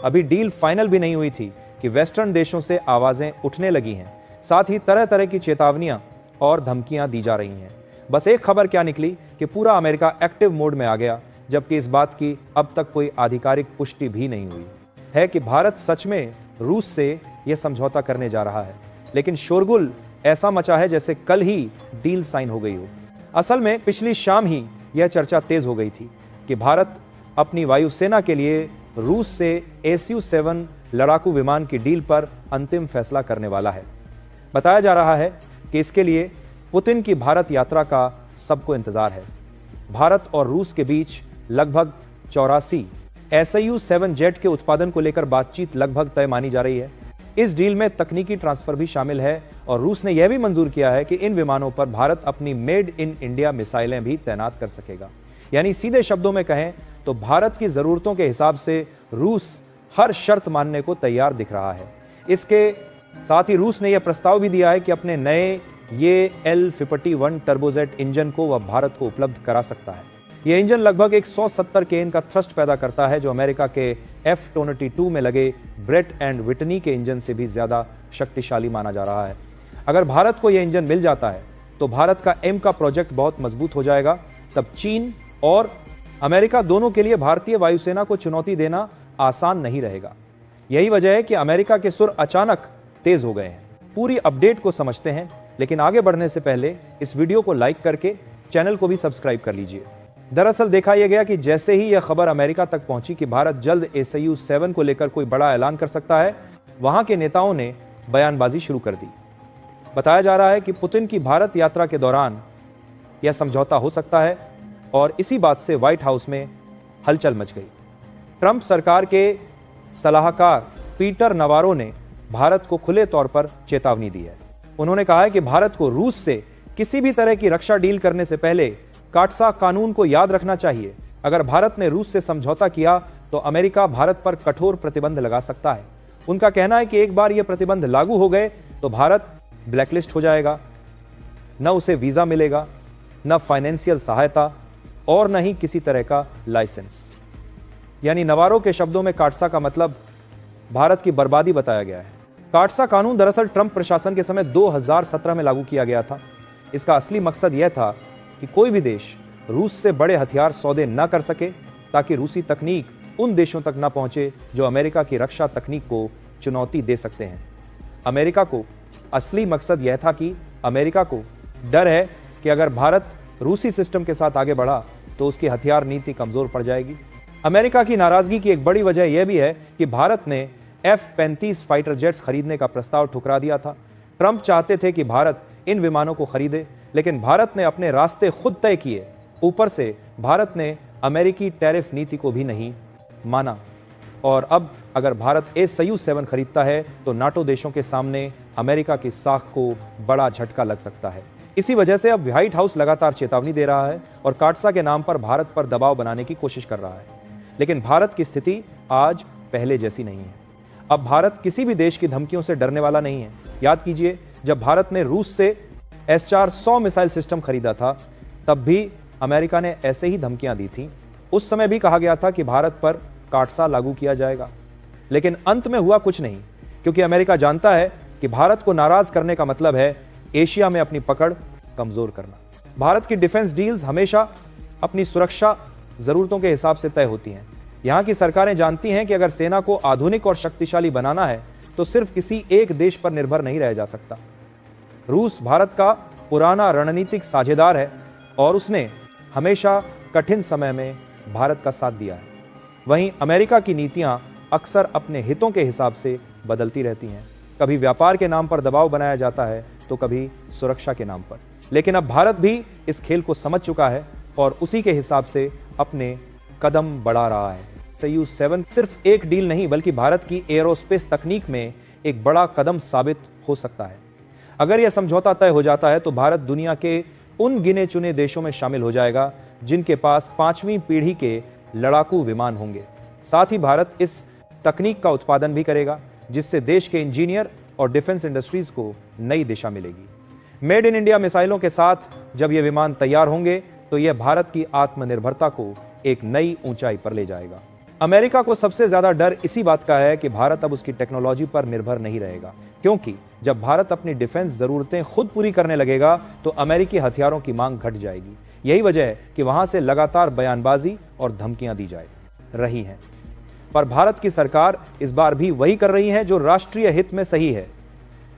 अभी deal final भी नहीं हुई थी कि वेस्टर्न देशों से आवाजें उठने लगी हैं। साथ ही तरह तरह की चेतावनियां और धमकियां दी जा रही हैं। बस एक खबर क्या निकली कि पूरा अमेरिका एक्टिव मोड में आ गया, जबकि इस बात की अब तक कोई आधिकारिक पुष्टि भी नहीं हुई है कि भारत सच में रूस से यह समझौता करने जा रहा है। लेकिन शोरगुल ऐसा मचा है जैसे कल ही डील साइन हो गई हो। असल में पिछली शाम ही यह चर्चा तेज हो गई थी कि भारत अपनी वायुसेना के लिए रूस से Su-7 लड़ाकू विमान की डील पर अंतिम फैसला करने वाला है। बताया जा रहा है कि इसके लिए पुतिन की भारत यात्रा का सबको इंतजार है। भारत और रूस के बीच लगभग 84 Su-7 जेट के उत्पादन को लेकर बातचीत लगभग तय मानी जा रही है। इस डील में तकनीकी ट्रांसफर भी शामिल है और रूस ने यह भी मंजूर किया है कि इन विमानों पर भारत अपनी मेड इन इंडिया मिसाइलें भी तैनात कर सकेगा। यानी सीधे शब्दों में कहें तो भारत की जरूरतों के हिसाब से रूस हर शर्त मानने को तैयार दिख रहा है। इसके साथ ही रूस ने यह प्रस्ताव भी दिया है कि अपने नए ये L-51 टर्बोजेट इंजन को वह भारत को उपलब्ध करा सकता है। यह इंजन लगभग 170 केन का थ्रस्ट पैदा करता है, जो अमेरिका के F-22 में लगे ब्रेट एंड विटनी के इंजन से भी ज्यादा शक्तिशाली माना जा रहा है। अगर भारत को यह इंजन मिल जाता है तो भारत का एम का प्रोजेक्ट बहुत मजबूत हो जाएगा। तब चीन और अमेरिका दोनों के लिए भारतीय वायुसेना को चुनौती देना आसान नहीं रहेगा। यही वजह है कि अमेरिका के सुर अचानक तेज हो गए हैं। पूरी अपडेट को समझते हैं, लेकिन आगे बढ़ने से पहले इस वीडियो को लाइक करके चैनल को भी सब्सक्राइब कर लीजिए। दरअसल देखा यह गया कि जैसे ही यह खबर अमेरिका तक पहुंची कि भारत जल्द Su-7 को लेकर कोई बड़ा ऐलान कर सकता है, वहां के नेताओं ने बयानबाजी शुरू कर दी। बताया जा रहा है कि पुतिन की भारत यात्रा के दौरान यह समझौता हो सकता है और इसी बात से व्हाइट हाउस में हलचल मच गई। ट्रंप सरकार के सलाहकार पीटर नवारो ने भारत को खुले तौर पर चेतावनी दी है। उन्होंने कहा है कि भारत को रूस से किसी भी तरह की रक्षा डील करने से पहले काटसा कानून को याद रखना चाहिए। अगर भारत ने रूस से समझौता किया तो अमेरिका भारत पर कठोर प्रतिबंध लगा सकता है। उनका कहना है कि एक बार ये प्रतिबंध लागू हो गए तो भारत ब्लैकलिस्ट हो जाएगा, न उसे वीजा मिलेगा, न फाइनेंशियल सहायता और न ही किसी तरह का लाइसेंस। यानी नवारो के शब्दों में काटसा का मतलब भारत की बर्बादी बताया गया है। काटसा कानून दरअसल ट्रंप प्रशासन के समय 2017 में लागू किया गया था। इसका असली मकसद यह था कि कोई भी देश रूस से बड़े हथियार सौदे न कर सके, ताकि रूसी तकनीक उन देशों तक न पहुंचे जो अमेरिका की रक्षा तकनीक को चुनौती दे सकते हैं। अमेरिका को असली मकसद यह था कि अमेरिका को डर है कि अगर भारत रूसी सिस्टम के साथ आगे बढ़ा तो उसकी हथियार नीति कमजोर पड़ जाएगी। अमेरिका की नाराजगी की एक बड़ी वजह यह भी है कि भारत ने F-35 फाइटर जेट्स खरीदने का प्रस्ताव ठुकरा दिया था। ट्रंप चाहते थे कि भारत इन विमानों को खरीदे, लेकिन भारत ने अपने रास्ते खुद तय किए। ऊपर से भारत ने अमेरिकी टैरिफ नीति को भी नहीं माना और अब अगर भारत Su-7 खरीदता है तो नाटो देशों के सामने अमेरिका की साख को बड़ा झटका लग सकता है। इसी वजह से अब व्हाइट हाउस लगातार चेतावनी दे रहा है और काटसा के नाम पर भारत पर दबाव बनाने की कोशिश कर रहा है। लेकिन भारत की स्थिति आज पहले जैसी नहीं है। अब भारत किसी भी देश की धमकियों से डरने वाला नहीं है। याद कीजिए, जब भारत ने रूस से S-400 मिसाइल सिस्टम खरीदा था, तब भी अमेरिका ने ऐसे ही धमकियां दी थीं। उस समय भी कहा गया था कि भारत पर काटसा लागू किया जाएगा, लेकिन अंत में हुआ कुछ नहीं, क्योंकि अमेरिका जानता है कि भारत को नाराज करने का मतलब है एशिया में अपनी पकड़ कमजोर करना। भारत की डिफेंस डील्स हमेशा अपनी सुरक्षा जरूरतों के हिसाब से तय होती हैं। यहाँ की सरकारें जानती हैं कि अगर सेना को आधुनिक और शक्तिशाली बनाना है तो सिर्फ किसी एक देश पर निर्भर नहीं रह जा सकता। रूस भारत का पुराना रणनीतिक साझेदार है और उसने हमेशा कठिन समय में भारत का साथ दिया है। वहीं अमेरिका की नीतियां अक्सर अपने हितों के हिसाब से बदलती रहती हैं। कभी व्यापार के नाम पर दबाव बनाया जाता है तो कभी सुरक्षा के नाम पर। लेकिन अब भारत भी इस खेल को समझ चुका है और उसी के हिसाब से अपने कदम बढ़ा रहा है। Su-7 सिर्फ एक डील नहीं, बल्कि भारत की एयरोस्पेस तकनीक में एक बड़ा कदम साबित हो सकता है। अगर यह समझौता तय हो जाता है तो भारत दुनिया के उन गिने चुने देशों में शामिल हो जाएगा जिनके पास 5वीं पीढ़ी के लड़ाकू विमान होंगे। साथ ही भारत इस तकनीक का उत्पादन भी करेगा, जिससे देश के इंजीनियर और डिफेंस इंडस्ट्रीज को नई दिशा मिलेगी। मेड इन इंडिया मिसाइलों के साथ जब ये विमान तैयार होंगे तो यह भारत की आत्मनिर्भरता को एक नई ऊंचाई पर ले जाएगा। अमेरिका को सबसे ज्यादा डर इसी बात का है कि भारत अब उसकी टेक्नोलॉजी पर निर्भर नहीं रहेगा, क्योंकि जब भारत अपनी डिफेंस जरूरतें खुद पूरी करने लगेगा तो अमेरिकी हथियारों की मांग घट जाएगी। यही वजह है कि वहां से लगातार बयानबाजी और धमकियां दी जा रही हैं। पर भारत की सरकार इस बार भी वही कर रही है जो राष्ट्रीय हित में सही है।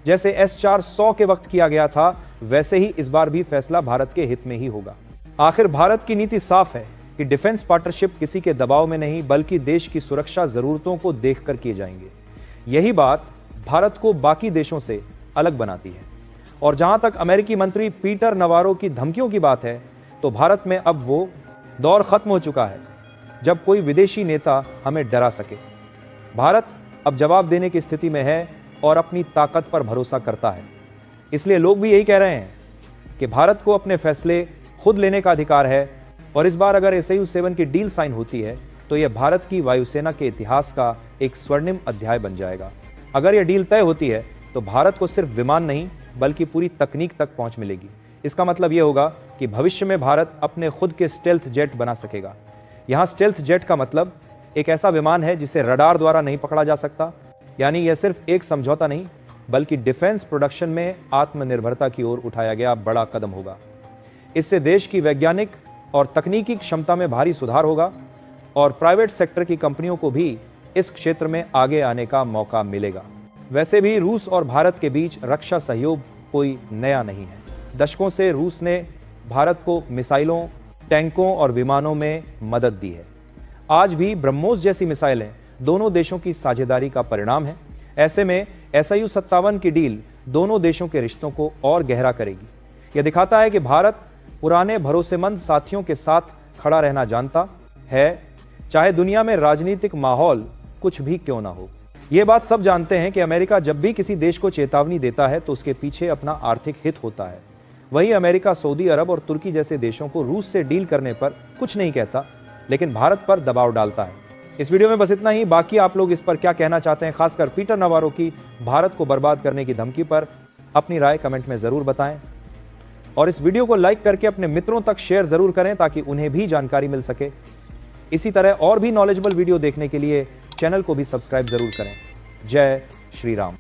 जैसे S-400 के वक्त किया गया था, वैसे ही इस बार भी फैसला भारत के हित में ही होगा। आखिर भारत की नीति साफ है कि डिफेंस पार्टनरशिप किसी के दबाव में नहीं, बल्कि देश की सुरक्षा जरूरतों को देखकर किए जाएंगे। यही बात भारत को बाकी देशों से अलग बनाती है। और जहां तक अमेरिकी मंत्री पीटर नवारो की धमकियों की बात है, तो भारत में अब वो दौर खत्म हो चुका है जब कोई विदेशी नेता हमें डरा सके। भारत अब जवाब देने की स्थिति में है और अपनी ताकत पर भरोसा करता है। इसलिए लोग भी यही कह रहे हैं कि भारत को अपने फैसले खुद लेने का अधिकार है, और इस बार अगर SAU-7 की डील साइन होती है तो यह भारत की वायुसेना के इतिहास का एक स्वर्णिम अध्याय बन जाएगा। अगर यह डील तय होती है तो भारत को सिर्फ विमान नहीं, बल्कि पूरी तकनीक तक पहुंच मिलेगी। इसका मतलब यह होगा कि भविष्य में भारत अपने खुद के स्टेल्थ जेट बना सकेगा। यहाँ स्टेल्थ जेट का मतलब एक ऐसा विमान है जिसे रडार द्वारा नहीं पकड़ा जा सकता। यानी यह सिर्फ एक समझौता नहीं, बल्कि डिफेंस प्रोडक्शन में आत्मनिर्भरता की ओर उठाया गया बड़ा कदम होगा। इससे देश की वैज्ञानिक और तकनीकी क्षमता में भारी सुधार होगा और प्राइवेट सेक्टर की कंपनियों को भी इस क्षेत्र में आगे आने का मौका मिलेगा। वैसे भी रूस और भारत के बीच रक्षा सहयोग कोई नया नहीं है। दशकों से रूस ने भारत को मिसाइलों, टैंकों और विमानों में मदद दी है। आज भी ब्रह्मोस जैसी मिसाइलें दोनों देशों की साझेदारी का परिणाम है। ऐसे में SAU-57 की डील दोनों देशों के रिश्तों को और गहरा करेगी। यह दिखाता है कि भारत पुराने भरोसेमंद साथियों के साथ खड़ा रहना जानता है, चाहे दुनिया में राजनीतिक माहौल कुछ भी क्यों ना हो। यह बात सब जानते हैं कि अमेरिका जब भी किसी देश को चेतावनी देता है तो उसके पीछे अपना आर्थिक हित होता है। वहीं अमेरिका सऊदी अरब और तुर्की जैसे देशों को रूस से डील करने पर कुछ नहीं कहता, लेकिन भारत पर दबाव डालता है। इस वीडियो में बस इतना ही। बाकी आप लोग इस पर क्या कहना चाहते हैं, खासकर पीटर नवारो की भारत को बर्बाद करने की धमकी पर अपनी राय कमेंट में जरूर बताएं। और इस वीडियो को लाइक करके अपने मित्रों तक शेयर जरूर करें ताकि उन्हें भी जानकारी मिल सके। इसी तरह और भी नॉलेजेबल वीडियो देखने के लिए चैनल को भी सब्सक्राइब जरूर करें। जय श्री राम।